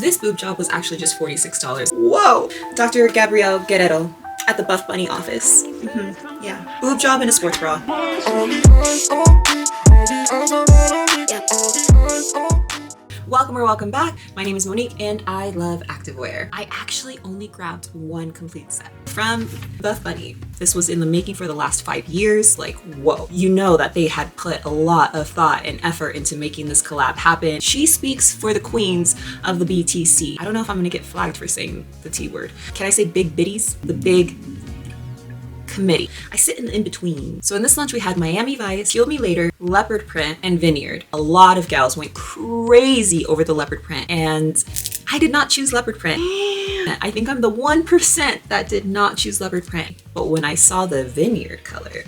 This boob job was actually just $46. Whoa! Dr. Gabrielle Guerrero at the Buffbunny office. Yeah. Boob job and a sports bra. Welcome or welcome back. My name is Monique and I love activewear. I actually only grabbed one complete set from Buffbunny. This was in the making for the last 5 years. Like, whoa. You know that they had put a lot of thought and effort into making this collab happen. She speaks for the queens of the BTC. I don't know if I'm gonna get flagged for saying the T word. Can I say big biddies? The big committee. I sit in the in-between. So in this lunch we had Miami Vice, Heal Me Later, Leopard Print, and Vineyard. A lot of gals went crazy over the leopard print and I did not choose leopard print. I think I'm the 1% that did not choose leopard print. But when I saw the Vineyard color.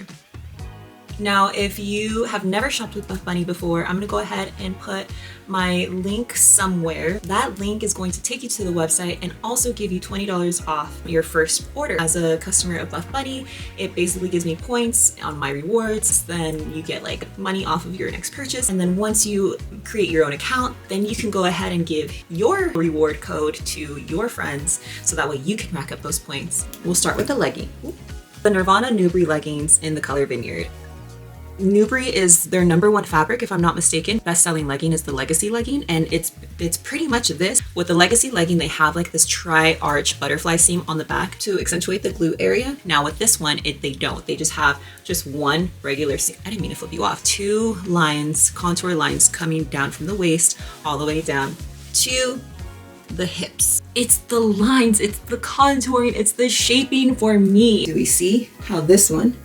Now, if you have never shopped with Buffbunny before, I'm gonna go ahead and put my link somewhere. That link is going to take you to the website and also give you $20 off your first order. As a customer of Buffbunny, it basically gives me points on my rewards. Then you get like money off of your next purchase. And then once you create your own account, then you can go ahead and give your reward code to your friends so that way you can rack up those points. We'll start with the legging. The Nirvana Nubri leggings in the color Vineyard. Nubri is their #1 fabric, if I'm not mistaken. Best-selling legging is the Legacy legging, and it's pretty much this. With the Legacy legging, they have like this tri-arch butterfly seam on the back to accentuate the glute area. Now with this one, they don't. They just have one regular seam. I didn't mean to flip you off. 2 lines, contour lines coming down from the waist all the way down to the hips. It's the lines, it's the contouring, it's the shaping for me. Do we see how this one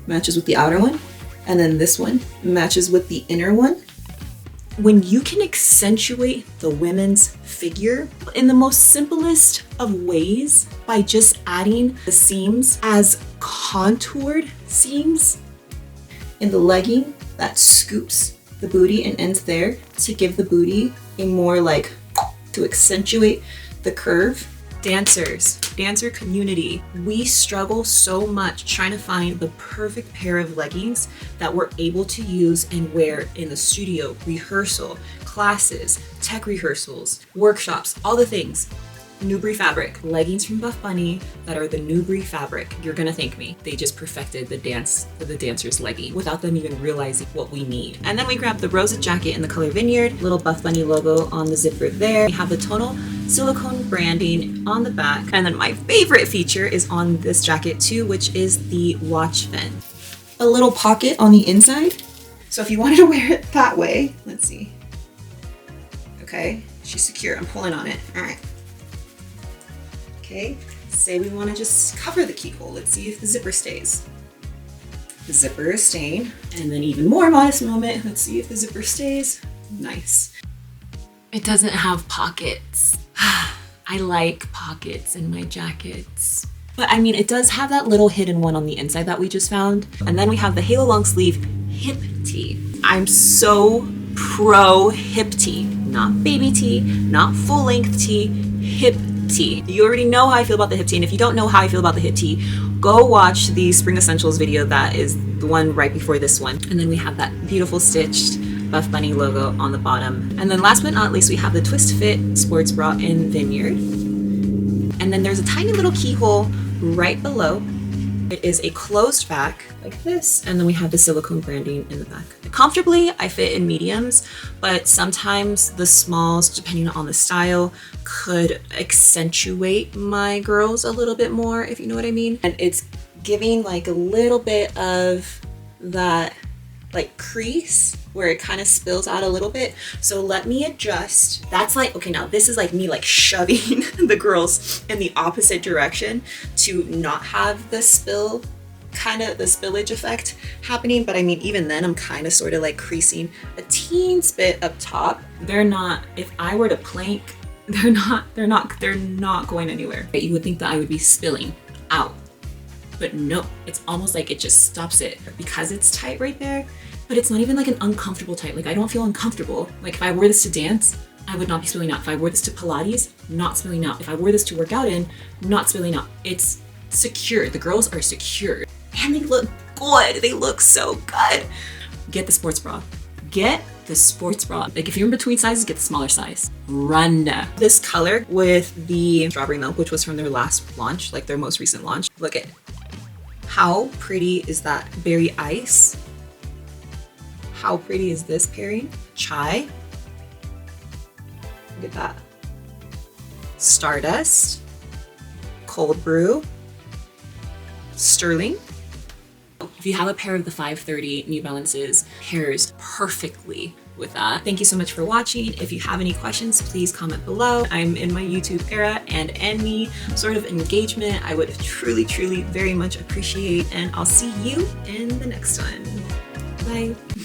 matches with the outer one? And then this one matches with the inner one. When you can accentuate the women's figure in the most simplest of ways by just adding the seams as contoured seams in the legging that scoops the booty and ends there to give the booty a more like, to accentuate the curve. Dancer community, we struggle so much trying to find the perfect pair of leggings that we're able to use and wear in the studio, rehearsal, classes, tech rehearsals, workshops, all the things. Nubri fabric, leggings from Buffbunny that are the Nubri fabric. You're gonna thank me. They just perfected the dancer's legging without them even realizing what we need. And then we grabbed the Rosa jacket in the color Vineyard, little Buffbunny logo on the zipper there. We have the tonal silicone branding on the back. And then my favorite feature is on this jacket too, which is the watch vent. A little pocket on the inside. So if you wanted to wear it that way, let's see. Okay, she's secure, I'm pulling on it. All right. Okay, say we want to just cover the keyhole. Let's see if the zipper stays. The zipper is staying. And then even more modest moment, let's see if the zipper stays. Nice. It doesn't have pockets. I like pockets in my jackets. But I mean, it does have that little hidden one on the inside that we just found. And then we have the halo long sleeve hip tee. I'm so pro hip tee, not baby tee, not full length tee, hip tee. You already know how I feel about the hip tee, and if you don't know how I feel about the hip tee, go watch the Spring Essentials video. That is the one right before this one. And then we have that beautiful stitched Buffbunny logo on the bottom. And then last but not least, we have the Twist Fit sports bra in Vineyard. And then there's a tiny little keyhole right below. It is a closed back like this, and then we have the silicone branding in the back. Comfortably, I fit in mediums, but sometimes the smalls, depending on the style, could accentuate my girls a little bit more, if you know what I mean. And it's giving like a little bit of that like crease where it kind of spills out a little bit. So let me adjust. That's like, okay, now this is like me like shoving the girls in the opposite direction to not have the spill, kind of the spillage effect happening. But I mean, even then I'm kind of sort of like creasing a teens bit up top. They're not, if I were to plank, they're not going anywhere. You would think that I would be spilling out, but no, it's almost like it just stops it because it's tight right there. But it's not even like an uncomfortable tight. Like I don't feel uncomfortable. Like if I wore this to dance, I would not be spilling out. If I wore this to Pilates, not spilling out. If I wore this to work out in, not spilling out. It's secure. The girls are secure. And they look good. They look so good. Get the sports bra. Get the sports bra. Like if you're in between sizes, get the smaller size. Run. This color with the strawberry milk, which was from their last launch, like their most recent launch. Look at how pretty is that berry ice? How pretty is this pairing? Chai. Look at that. Stardust. Cold brew. Sterling. If you have a pair of the 530 New Balances, pairs perfectly with that. Thank you so much for watching. If you have any questions, please comment below. I'm in my YouTube era, and any sort of engagement I would truly, truly very much appreciate, and I'll see you in the next one. Bye.